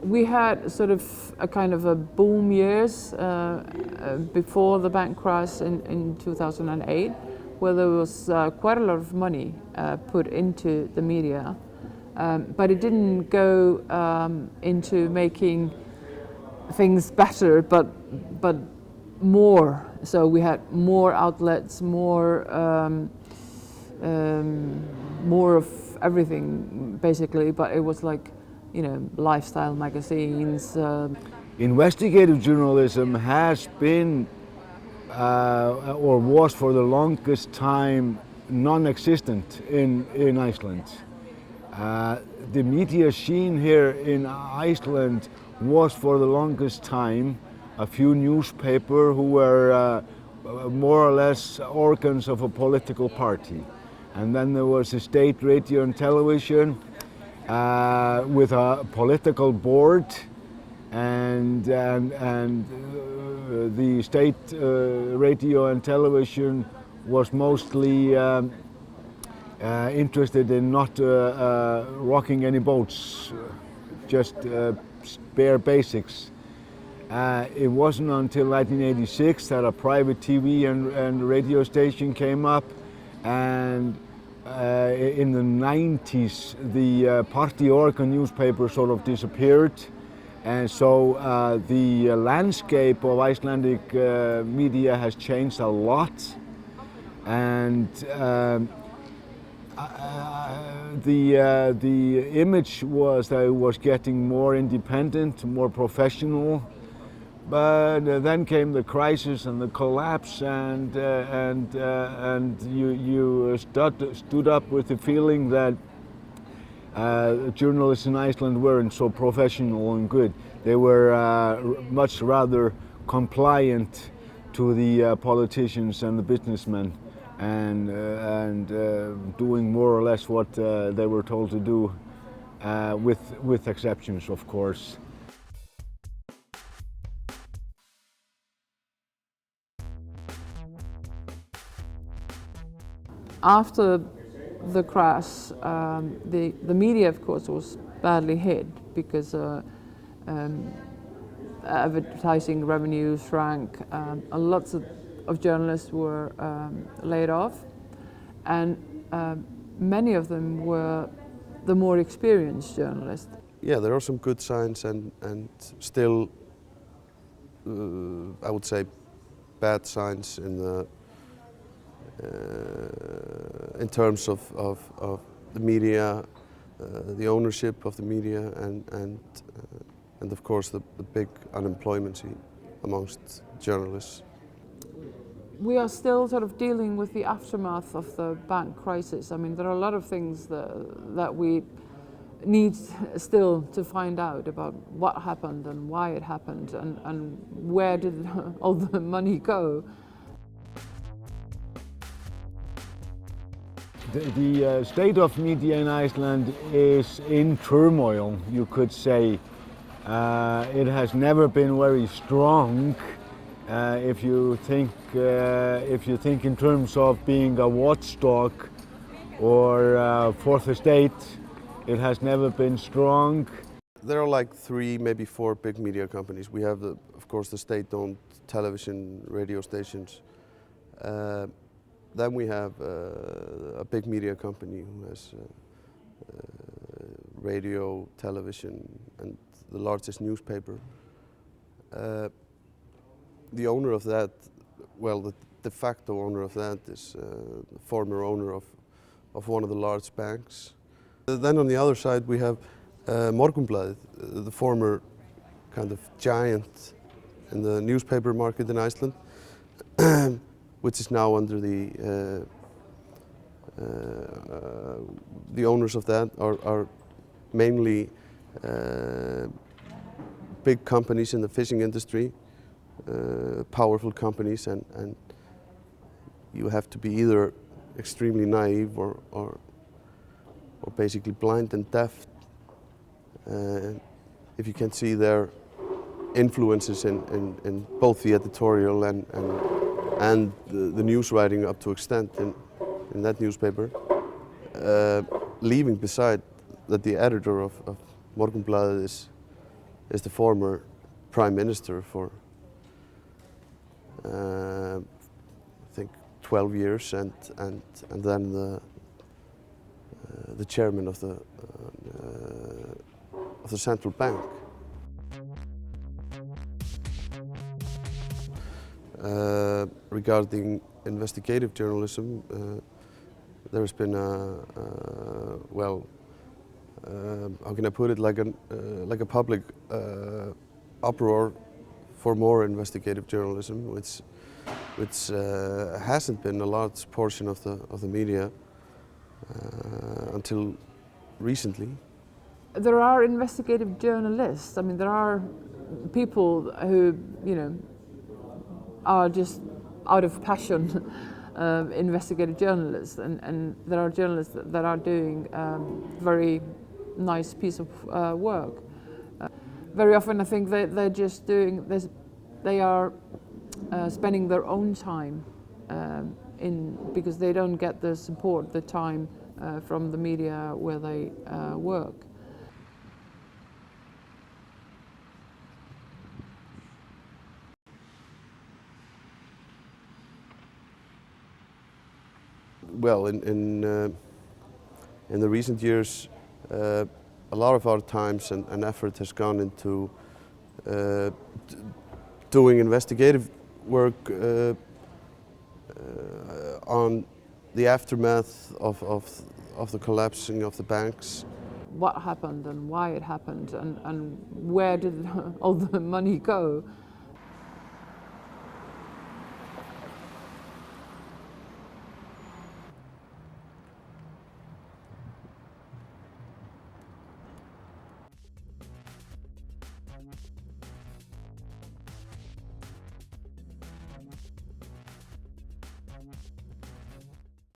We had sort of a kind of a boom years before the bank crash in 2008, where there was quite a lot of money put into the media, but it didn't go into making things better, but more. So we had more outlets, more of everything basically, but it was like, you know, lifestyle magazines. Investigative journalism has been or was for the longest time non-existent in Iceland. The media scene here in Iceland was for the longest time a few newspapers who were more or less organs of a political party. And then there was the state radio and television with a political board, and the state radio and television was mostly interested in not rocking any boats, just bare basics. It wasn't until 1986 that a private TV and radio station came up, and in the 90s the party organ newspaper sort of disappeared, and so the landscape of Icelandic media has changed a lot, and the image was that it was getting more independent, more professional. But then came the crisis and the collapse, and you stood up with the feeling that journalists in Iceland weren't so professional and good. They were much rather compliant to the politicians and the businessmen, and doing more or less what they were told to do, with exceptions, of course. After the crash, the media, of course, was badly hit because advertising revenue shrank. Lots of journalists were laid off, and many of them were the more experienced journalists. Yeah, there are some good signs and still, I would say, bad signs in terms of the media, the ownership of the media, and of course the big unemployment amongst journalists. We are still sort of dealing with the aftermath of the bank crisis. I mean, there are a lot of things that we need still to find out about what happened and why it happened, and where did all the money go. The state of media in Iceland is in turmoil, you could say. It has never been very strong. If you think in terms of being a watchdog or fourth estate, it has never been strong. There are like 3, maybe 4 big media companies. We have, of course, the state-owned television, radio stations. Then we have a big media company who has radio, television, and the largest newspaper. The owner of that, well, the de facto owner of that is the former owner of one of the large banks. Then on the other side we have Morgunblaðið, the former kind of giant in the newspaper market in Iceland, which is now under the owners of that are mainly big companies in the fishing industry, powerful companies, and you have to be either extremely naive or basically blind and deaf if you can see their influences in both the editorial and the news writing up to extent in that newspaper, leaving beside that the editor of Morgunblaðið is the former Prime Minister for I think 12 years, and then the chairman of the central bank. Regarding investigative journalism, there has been how can I put it, like a public uproar for more investigative journalism, which hasn't been a large portion of the media until recently. There are investigative journalists. I mean, there are people who, are just out of passion investigative journalists, and there are journalists that are doing very nice piece of work. Very often I think they're just doing this, they are spending their own time because they don't get the support, the time from the media where they work. Well, in the recent years, a lot of our times and effort has gone into doing investigative work on the aftermath of the collapsing of the banks. What happened and why it happened and where did all the money go.